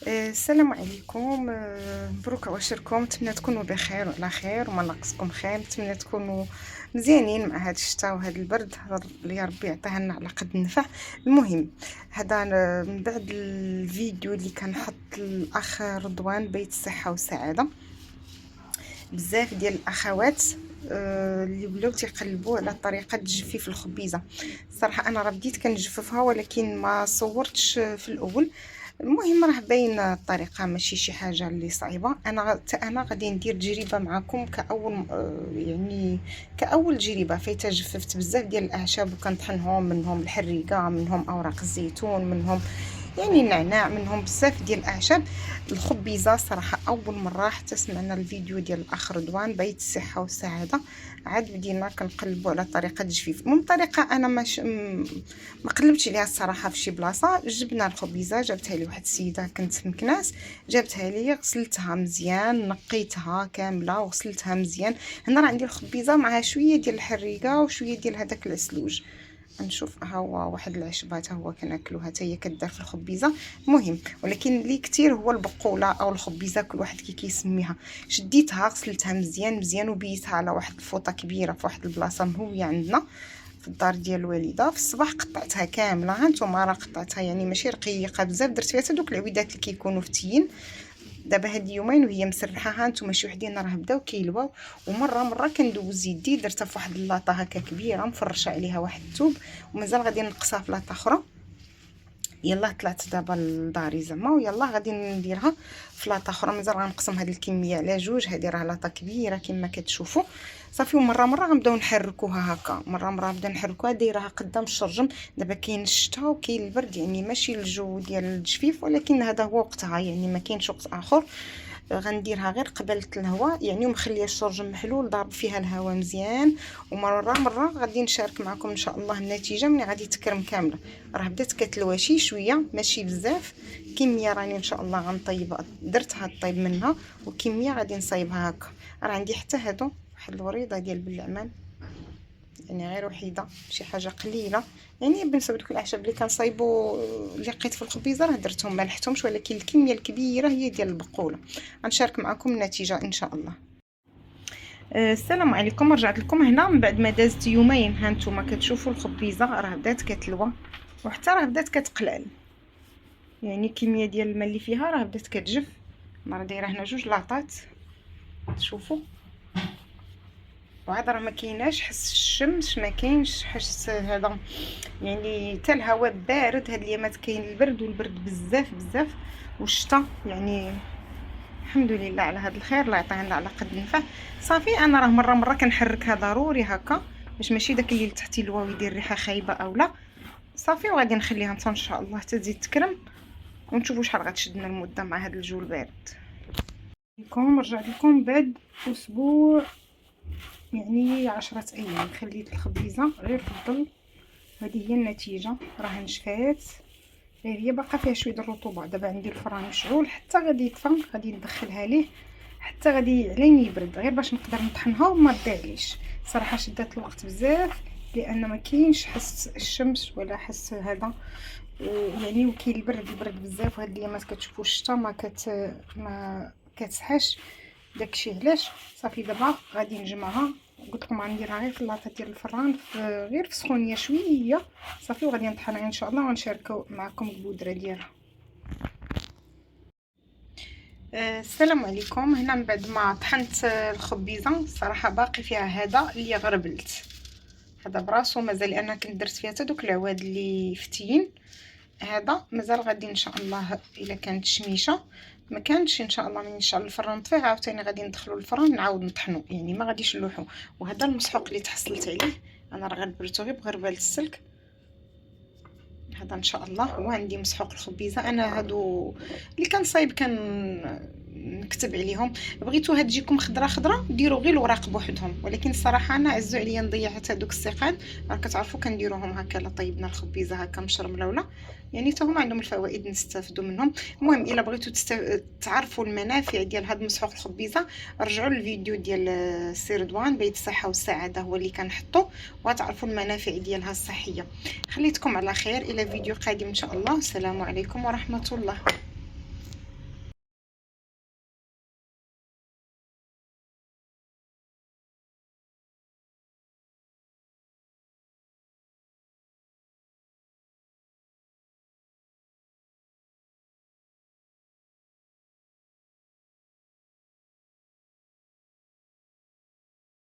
السلام عليكم. مبروك عواشركم. نتمنى تكونوا بخير وعلى خير وما ناقصكم خير. نتمنى تكونوا مزيانين مع هذا الشتاء وهذا البرد اللي يا ربي يعطيها لنا على قد النفع. المهم هذا من بعد الفيديو اللي كان حط الاخ رضوان بيت الصحه والسعاده، بزاف ديال الاخوات اللي ولاو تيقلبوا على طريقه تجفيف الخبيزه. الصراحه انا راه بديت كنجففها ولكن ما صورتش في الاول. المهم راه باينه الطريقه، ماشي شي حاجه اللي صعيبه. انا غادي ندير تجربه معكم كاول يعني كاول تجربه فايته. جففت بزاف ديال الاعشاب وكنطحنهم، منهم الحريقه، منهم اوراق الزيتون، منهم يعني النعناع، منهم بزاف ديال الاعشاب. الخبيزه صراحه اول مره حتى سمعنا الفيديو ديال الاخ رضوان بيت الصحه والسعاده، عاد بدينا كنقلبوا على طريقه التجفيف. من طريقه انا ما قلبتش عليها الصراحه في شي بلاصه. جبنا الخبيزه، جابتها لي واحد السيده كنت في مكناس، جابتها لي، غسلتها مزيان، نقيتها كامله وغسلتها مزيان. هنا راه عندي الخبيزه معها شويه ديال الحريقه وشويه ديال هذاك العسلوج. نشوف ها هو واحد العشبه حتى هو كناكلوها حتى هي كدار في الخبيزه. المهم ولكن اللي كثير هو البقوله او الخبيزه، كل واحد كيسميها. شديتها غسلتها مزيان مزيان وبيتها على واحد الفوطه كبيره في واحد البلاصه مهويه عندنا في الدار ديال الوالده. في الصباح قطعتها كامله، ها نتوما راه قطعتها يعني ماشي رقيقه بزاف، درت فيها حتى دوك العويدات اللي كيكونوا فتيين. دابا هاد اليومين وهي مسرحه، ها نتوما شي وحدين راه بداو كيلواو. ومره كندوز يدي درتها في واحد اللاطه هكا كبيره مفرشه عليها واحد الثوب، ومازال غادي نقصها في لاطه اخرى. يلا طلعت دابا لداري زعما، ويلا غادي نديرها في لاطه اخرى. مازال غنقسم هذه الكميه على جوج، هذه راه لاطه كبيره كما كتشوفوا. صافي ومره غنبداو نحركوها هكا، مره نبدا نحركوها دايرها قدام الشرجم. دابا كاين الشتاء وكاين البرد، يعني ماشي الجو ديال التجفيف، ولكن هذا هو وقتها، يعني ما كاينش وقت اخر. غنديرها غير قبل الهواء يعني، ومخليه الشرجم محلول ضارب فيها الهواء مزيان. ومره غادي نشارك معكم ان شاء الله النتيجه ملي غادي تكرم كامله. راه بدات كتلوى شويه ماشي بزاف. كميه راني ان شاء الله غنطيبها، درتها طيب منها، وكميه غادي نصايبها هكا. راه عندي حتى هادو واحد الوريضه ديال بالعمان، يعني غير وحيده، شي حاجه قليله. يعني بالنسبه لك الاعشاب اللي كنصايبو اللي لقيت في الخبيزه راه درتهم ما لحتهمش، ولكن الكميه الكبيره هي ديال البقوله. غنشارك معكم النتيجه ان شاء الله. السلام عليكم. رجعت لكم هنا من بعد ما دازت يومين. ها نتوما كتشوفوا الخبيزه راه بدات كتلوى وحتى راه بدات كتقلال، يعني الكميه ديال الماء اللي فيها راه بدات كتجف. انا راه دايره هنا جوج لاطات تشوفوا، وعاد راه ما كايناش حس الشمس، ما كاينش حس هذا، يعني حتى الهواء بارد. هاد الايامات كاين البرد، والبرد بزاف والشتاء يعني. الحمد لله على هذا الخير، الله يعطينا على قد النفع. صافي انا راه مره كنحركها ضروري هكا، باش ماشي داك اللي تحت الواو يدير ريحه خايبه او لا. صافي وغادي نخليها حتى ان شاء الله حتى تزيد تكرم، ونشوفوا شحال غتشدنا المده مع هذا الجو البارد. لكم رجعت لكم بعد اسبوع، يعني 10 ايام خليت الخبيزه غير في الظل. هذه هي النتيجه، راه نشفات، غير هي باقا فيها شويه الرطوبه. دابا عندي الفران مشعول حتى غادي يطفى، غادي ندخلها ليه حتى غادي علين يبرد، غير باش نقدر نطحنها وما تضيعليش. صراحه شدات الوقت بزاف لان ما كاينش حس الشمس ولا حس هذا، يعني وكاين البرد بزاف. وهاد الايامات كتشوفوا الشتا ما كتسحاش، داكشي علاش. صافي دابا غادي نجمعها، قلت لكم غنديرها غير في اللاطه ديال الفران غير في سخونيه شويه. صافي وغادي نطحنها ان شاء الله ونشاركوا معكم البودره ديالها. السلام عليكم. هنا من بعد ما طحنت الخبيزه الصراحه باقي فيها هذا اللي غربلت، هذا براسو مازال، لان كنت درت فيها حتى دوك العواد اللي فتيين. هذا مازال غادي ان شاء الله، الا كانت شميشه ما كانتش ان شاء الله من نشعل الفران نطفيه عاوتاني غادي ندخلو الفران نعاود نطحنو، يعني ما غاديش نلوحو. وهذا المسحوق اللي تحصلت عليه انا راه غربلته غير بغربال السلك. هذا ان شاء الله هو عندي مسحوق الخبيزه. انا هادو اللي كنصايب نكتب عليهم. بغيتوها تجيكم خضره ديروا غير الوراق بوحدهم، ولكن الصراحه انا عزو عليا نضيع حتى دوك السيقان. راه كتعرفوا كنديروهم هكا لا طيبنا الخبيزه هكا مشرمله ولا، يعني حتى هما عندهم الفوائد نستافدوا منهم. المهم الا بغيتوا تعرفوا المنافع ديال هاد مسحوق الخبيزه، رجعوا للفيديو ديال السي رضوان بيت الصحه والسعاده هو اللي كنحطو، وغتعرفوا المنافع ديالها الصحيه. خليتكم على خير، الى فيديو قادم ان شاء الله. السلام عليكم ورحمه الله.